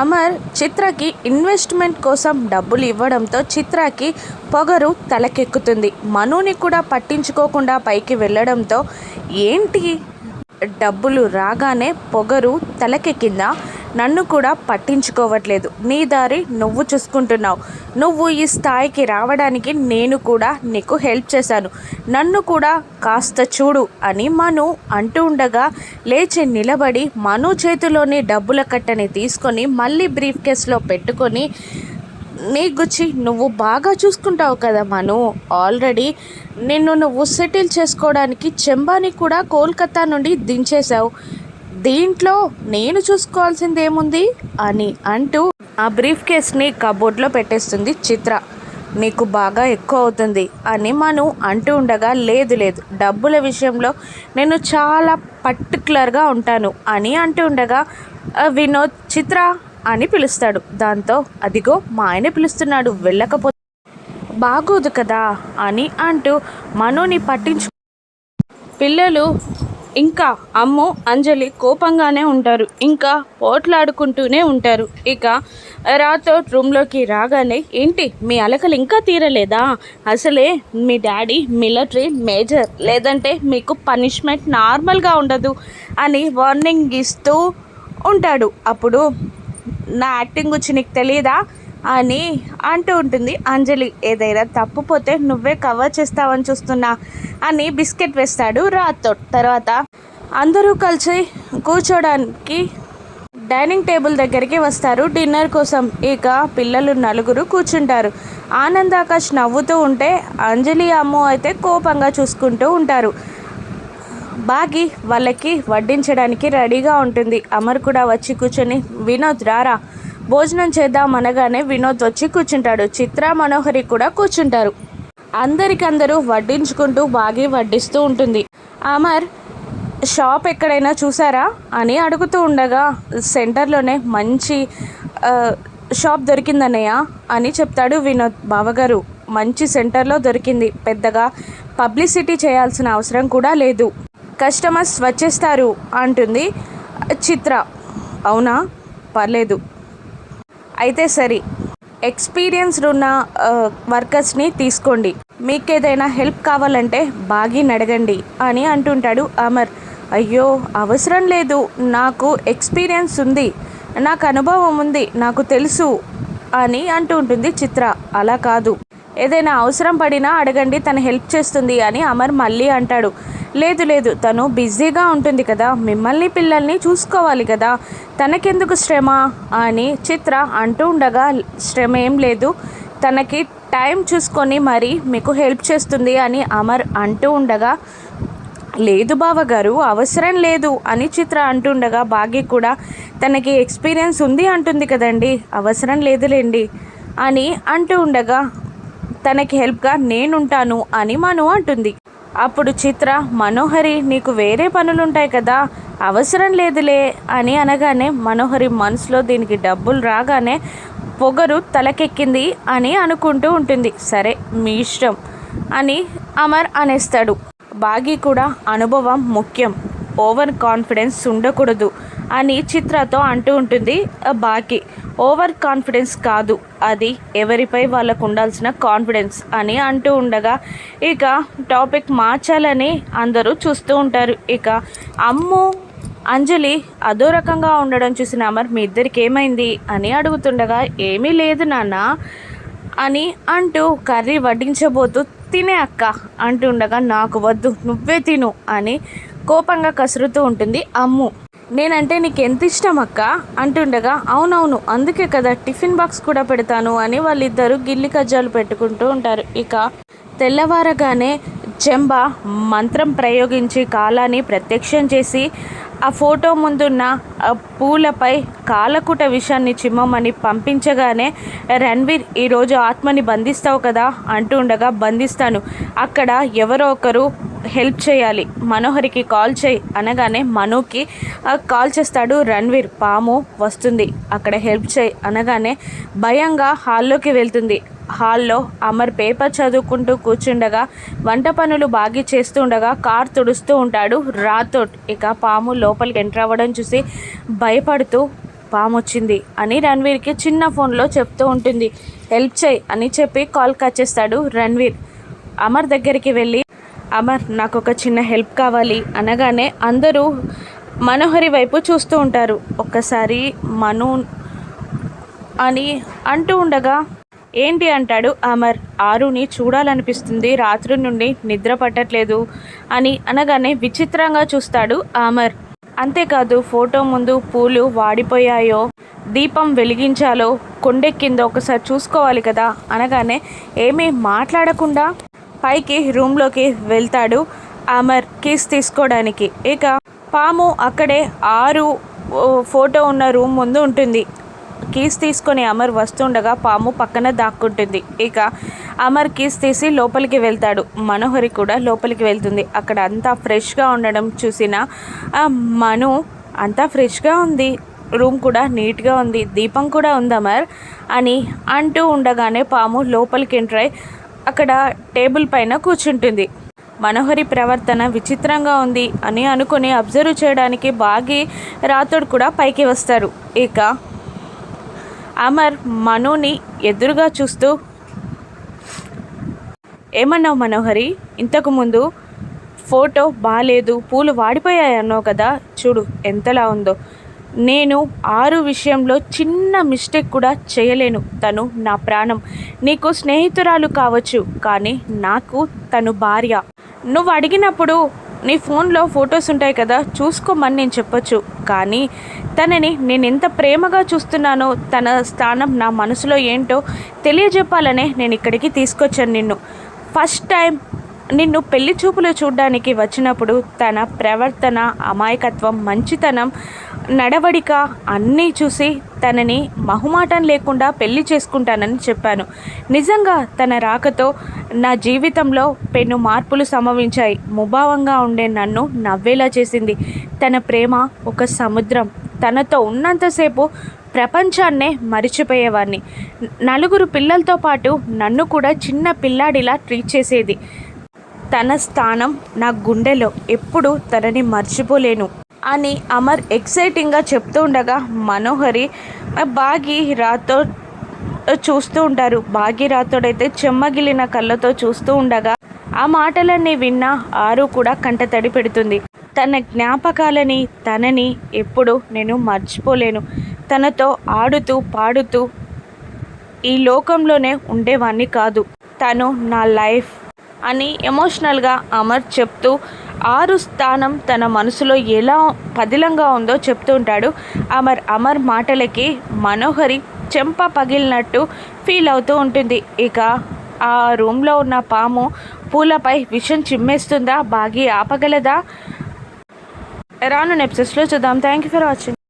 Amar చిత్రకి investment కోసం డబ్బులు ఇవ్వడంతో చిత్రకి పొగరు తలకెక్కుతుంది. మనుని కూడా పట్టించుకోకుండా పైకి వెళ్ళడంతో ఏంటి డబ్బులు రాగానే పొగరు తలకెక్కిందా? నన్ను కూడా పట్టించుకోవట్లేదు, నీ దారి నువ్వు చూసుకుంటున్నావు, నువ్వు ఈ స్థాయికి రావడానికి నేను కూడా నీకు హెల్ప్ చేశాను, నన్ను కూడా కాస్త చూడు అని మను అంటూ ఉండగా లేచి నిలబడి మను చేతిలోని డబ్బుల కట్టని తీసుకొని మళ్ళీ బ్రీఫ్ కేస్లో పెట్టుకొని, నీ గుచ్చి నువ్వు బాగా చూసుకుంటావు కదా మను, ఆల్రెడీ నిన్ను నువ్వు సెటిల్ చేసుకోవడానికి చెంబాని కూడా కోల్కతా నుండి దించేశావు, దీంట్లో నేను చూసుకోవాల్సింది ఏముంది అని అంటూ ఆ బ్రీఫ్ కేస్ని కబోర్డ్లో పెట్టేస్తుంది చిత్ర. నీకు బాగా ఎక్కువ అవుతుంది అని మను అంటూ ఉండగా, లేదు లేదు డబ్బుల విషయంలో నేను చాలా పర్టికులర్గా ఉంటాను అని అంటూ ఉండగా, వినోద్ చిత్ర అని పిలుస్తాడు. దాంతో అదిగో మా ఆయన పిలుస్తున్నాడు, వెళ్ళకపోతే బాగోదు కదా అని అంటూ మనోని పట్టించు. పిల్లలు ఇంకా అమ్ము అంజలి కోపంగానే ఉంటారు, ఇంకా పోట్లాడుకుంటూనే ఉంటారు. ఇక రాతో రూమ్లోకి రాగానే, ఏంటి మీ అలకలు ఇంకా తీరలేదా? అసలే మీ డాడీ మిలిటరీ మేజర్, లేదంటే మీకు పనిష్మెంట్ నార్మల్గా ఉండదు అని వార్నింగ్ ఇస్తూ ఉంటాడు. అప్పుడు నా యాక్టింగ్ గురించి నీకు తెలియదా అని అంటూ ఉంటుంది అంజలి. ఏదైనా తప్పుపోతే నువ్వే కవర్ చేస్తావని చూస్తున్నా అని బిస్కెట్ వేస్తాడు రాతో. తర్వాత అందరూ కలిసి కూర్చోడానికి డైనింగ్ టేబుల్ దగ్గరికి వస్తారు డిన్నర్ కోసం. ఇక పిల్లలు నలుగురు కూర్చుంటారు. ఆనంద్ ఆకాష్ నవ్వుతూ ఉంటే అంజలి అమ్ము అయితే కోపంగా చూసుకుంటూ ఉంటారు. బాగి వాళ్ళకి వడ్డించడానికి రెడీగా ఉంటుంది. అమర్ కూడా వచ్చి కూర్చొని, వినోద్ రారా భోజనం చేద్దాం అనగానే వినోద్ వచ్చి కూర్చుంటాడు. చిత్ర మనోహరి కూడా కూర్చుంటారు. అందరికందరూ వడ్డించుకుంటూ బాగి వడ్డిస్తూ ఉంటుంది. అమర్ షాప్ ఎక్కడైనా చూసారా అని అడుగుతూ ఉండగా, సెంటర్లోనే మంచి షాప్ దొరికిందన్నయ్య అని చెప్తాడు వినోద్. బావగారు మంచి సెంటర్లో దొరికింది, పెద్దగా పబ్లిసిటీ చేయాల్సిన అవసరం కూడా లేదు, కస్టమర్స్ వచ్చేస్తారు అంటుంది చిత్ర. అవునా, పర్లేదు, అయితే సరే ఎక్స్పీరియన్స్డ్ ఉన్న వర్కర్స్ని తీసుకోండి, మీకు ఏదైనా హెల్ప్ కావాలంటే బాగిని అడగండి అని అంటుంటాడు అమర్. అయ్యో అవసరం లేదు, నాకు ఎక్స్పీరియన్స్ ఉంది, నాకు అనుభవం ఉంది, నాకు తెలుసు అని అంటూ ఉంటుంది చిత్ర. అలా కాదు, ఏదైనా అవసరం పడినా అడగండి, తను హెల్ప్ చేస్తుంది అని అమర్ మళ్ళీ అంటాడు. లేదు లేదు, తను బిజీగా ఉంటుంది కదా, మిమ్మల్ని పిల్లల్ని చూసుకోవాలి కదా, తనకెందుకు శ్రమ అని చిత్ర అంటూ ఉండగా, శ్రమ ఏం లేదు, తనకి టైం చూసుకొని మరి మీకు హెల్ప్ చేస్తుంది అని అమర్ అంటూ ఉండగా, లేదు బావగారు అవసరం లేదు అని చిత్ర అంటుండగా, బాగి కూడా తనకి ఎక్స్పీరియన్స్ ఉంది అంటుంది కదండి, అవసరం లేదులేండి అని అంటూ ఉండగా, తనకి హెల్ప్గా నేనుంటాను అని మను అంటుంది. అప్పుడు చిత్ర, మనోహరి నీకు వేరే పనులుంటాయి కదా, అవసరం లేదులే అని అనగానే, మనోహరి మనసులో దీనికి డబ్బులు రాగానే పొగరు తలకెక్కింది అని అనుకుంటూ ఉంటుంది. సరే మీ ఇష్టం అని అమర్ అనేస్తాడు. బాగి కూడా అనుభవం ముఖ్యం, ఓవర్ కాన్ఫిడెన్స్ ఉండకూడదు అని చిత్రతో అంటూ ఉంటుంది. బాగి ఓవర్ కాన్ఫిడెన్స్ కాదు, అది ఎవరిపై వాళ్ళకు ఉండాల్సిన కాన్ఫిడెన్స్ అని అంటూ ఉండగా, ఇక టాపిక్ మార్చాలని అందరూ చూస్తూ ఉంటారు. ఇక అమ్ము అంజలి అదో రకంగా ఉండడం చూసిన అమర్, మీ ఇద్దరికి ఏమైంది అని అడుగుతుండగా, ఏమీ లేదు నాన్న అని అంటూ కర్రీ వడ్డించబోతూ, తినే అక్క అంటుండగా, నాకు వద్దు నువ్వే తిను అని కోపంగా కసురుతూ ఉంటుంది అమ్ము. నేనంటే నీకు ఎంత ఇష్టం అక్క అంటుండగా, అవునవును అందుకే కదా టిఫిన్ బాక్స్ కూడా పెడతాను అని వాళ్ళిద్దరూ గిల్లి కజ్జాలు పెట్టుకుంటూ ఉంటారు. ఇక తెల్లవారగానే చెంబ మంత్రం ప్రయోగించి కాలాన్ని ప్రత్యక్షం చేసి ఆ ఫోటో ముందున్న పూలపై కాలకుట విషాన్ని చిమ్మమని పంపించగానే, రణ్వీర్ ఈరోజు ఆత్మని బంధిస్తావు కదా అంటూ ఉండగా, బంధిస్తాను, అక్కడ ఎవరో ఒకరు హెల్ప్ చేయాలి, మనోహరికి కాల్ చేయి అనగానే మనుకి కాల్ చేస్తాడు రణ్వీర్. పాము వస్తుంది, అక్కడ హెల్ప్ చేయి అనగానే భయంగా హాల్లోకి వెళ్తుంది. హాల్లో అమర్ పేపర్ చదువుకుంటూ కూర్చుండగా, వంట పనులు బాగా చేస్తుండగా కార్ తుడుస్తూ ఉంటాడు రాథోడ్. ఇక పాము లోపలికి ఎంటర్ అవ్వడం చూసి భయపడుతూ, పాము వచ్చింది అని రణ్వీర్కి చిన్న ఫోన్లో చెప్తూ ఉంటుంది. హెల్ప్ చేయి అని చెప్పి కాల్ కట్ చేస్తాడు రణ్వీర్. అమర్ దగ్గరికి వెళ్ళి, అమర్ నాకు ఒక చిన్న హెల్ప్ కావాలి అనగానే అందరూ మనోహరి వైపు చూస్తూ ఉంటారు. ఒక్కసారి మను అని అంటూ ఉండగా ఏంటి అంటాడు అమర్. ఆరుని చూడాలనిపిస్తుంది, రాత్రి నుండి నిద్ర పట్టట్లేదు అని అనగానే విచిత్రంగా చూస్తాడు అమర్. అంతేకాదు ఫోటో ముందు పూలు వాడిపోయాయో, దీపం వెలిగించాలో, కొండెక్కిందో ఒకసారి చూసుకోవాలి కదా అనగానే ఏమీ మాట్లాడకుండా పైకి రూమ్లోకి వెళ్తాడు అమర్ కీస్ తీసుకోవడానికి. ఇక పాము అక్కడే ఆరు ఫోటో ఉన్న రూమ్ ముందు ఉంటుంది. కీస్ తీసుకొని అమర్ వస్తుండగా పాము పక్కన దాక్కుంటుంది. ఇక అమర్ కీస్ తీసి లోపలికి వెళ్తాడు. మనోహరి కూడా లోపలికి వెళ్తుంది. అక్కడ అంతా ఫ్రెష్గా ఉండడం చూసిన మను, అంతా ఫ్రెష్గా ఉంది, రూమ్ కూడా నీట్గా ఉంది, దీపం కూడా ఉంది అమర్ అని అంటూ ఉండగానే పాము లోపలికి ఎంటర్ అయి అక్కడ టేబుల్ పైన కూర్చుంటుంది. మనోహరి ప్రవర్తన విచిత్రంగా ఉంది అని అనుకుని అబ్జర్వ్ చేయడానికి బాగి రాతోడు కూడా పైకి వస్తారు. ఇక అమర్ మనుని ఎదురుగా చూస్తూ, ఏమన్నావు మనోహరి, ఇంతకుముందు ఫోటో బాగాలేదు, పూలు వాడిపోయాయి అన్నావు కదా, చూడు ఎంతలా ఉందో. నేను ఆరు విషయంలో చిన్న మిస్టేక్ కూడా చేయలేను. తను నా ప్రాణం. నీకు స్నేహితురాలు కావచ్చు, కానీ నాకు తను భార్య. నువ్వు అడిగినప్పుడు నీ ఫోన్లో ఫొటోస్ ఉంటాయి కదా, చూసుకోమని నేను చెప్పొచ్చు, కానీ తనని నేను ఎంత ప్రేమగా చూస్తున్నానో, తన స్థానం నా మనసులో ఏంటో తెలియజెప్పాలనే నేను ఇక్కడికి తీసుకొచ్చాను నిన్ను. ఫస్ట్ టైం నిన్ను పెళ్లి చూపులు చూడ్డానికి వచ్చినప్పుడు తన ప్రవర్తన, అమాయకత్వం, మంచితనం, నడవడిక అన్నీ చూసి తనని మొహమాటం లేకుండా పెళ్లి చేసుకుంటానని చెప్పాను. నిజంగా తన రాకతో నా జీవితంలో పెను మార్పులు సంభవించాయి. ముభావంగా ఉండే నన్ను నవ్వేలా చేసింది. తన ప్రేమ ఒక సముద్రం. తనతో ఉన్నంతసేపు ప్రపంచాన్నే మరిచిపోయేవాడిని. నలుగురు పిల్లలతో పాటు నన్ను కూడా చిన్న పిల్లాడిలా ట్రీట్ చేసేది. తన స్థానం నా గుండెలో, ఎప్పుడు తనని మర్చిపోలేను అని అమర్ ఎక్సైటింగ్గా చెప్తూ ఉండగా మనోహరి భాగీరథతో చూస్తూ ఉంటారు. భాగీరథుడైతే చెమ్మగిలిన కళ్ళతో చూస్తూ ఉండగా ఆ మాటలన్నీ విన్న ఆరు కూడా కంటతడి పెడుతుంది. తన జ్ఞాపకాలని, తనని ఎప్పుడు నేను మర్చిపోలేను. తనతో ఆడుతూ పాడుతూ ఈ లోకంలోనే ఉండేవాణ్ణి కాదు. తను నా లైఫ్ అని ఎమోషనల్గా అమర్ చెప్తూ ఆరు స్థానం తన మనసులో ఎలా పదిలంగా ఉందో చెప్తూ ఉంటాడు అమర్. అమర్ మాటలకి మనోహరి చెంప పగిలినట్టు ఫీల్ అవుతూ ఉంటుంది. ఇక ఆ రూమ్లో ఉన్న పాము పూలపై విషం చిమ్మేస్తుందా, బాగి ఆపగలదా? రాను ఎపిసోడ్స్లో చూద్దాం. Thank you for watching.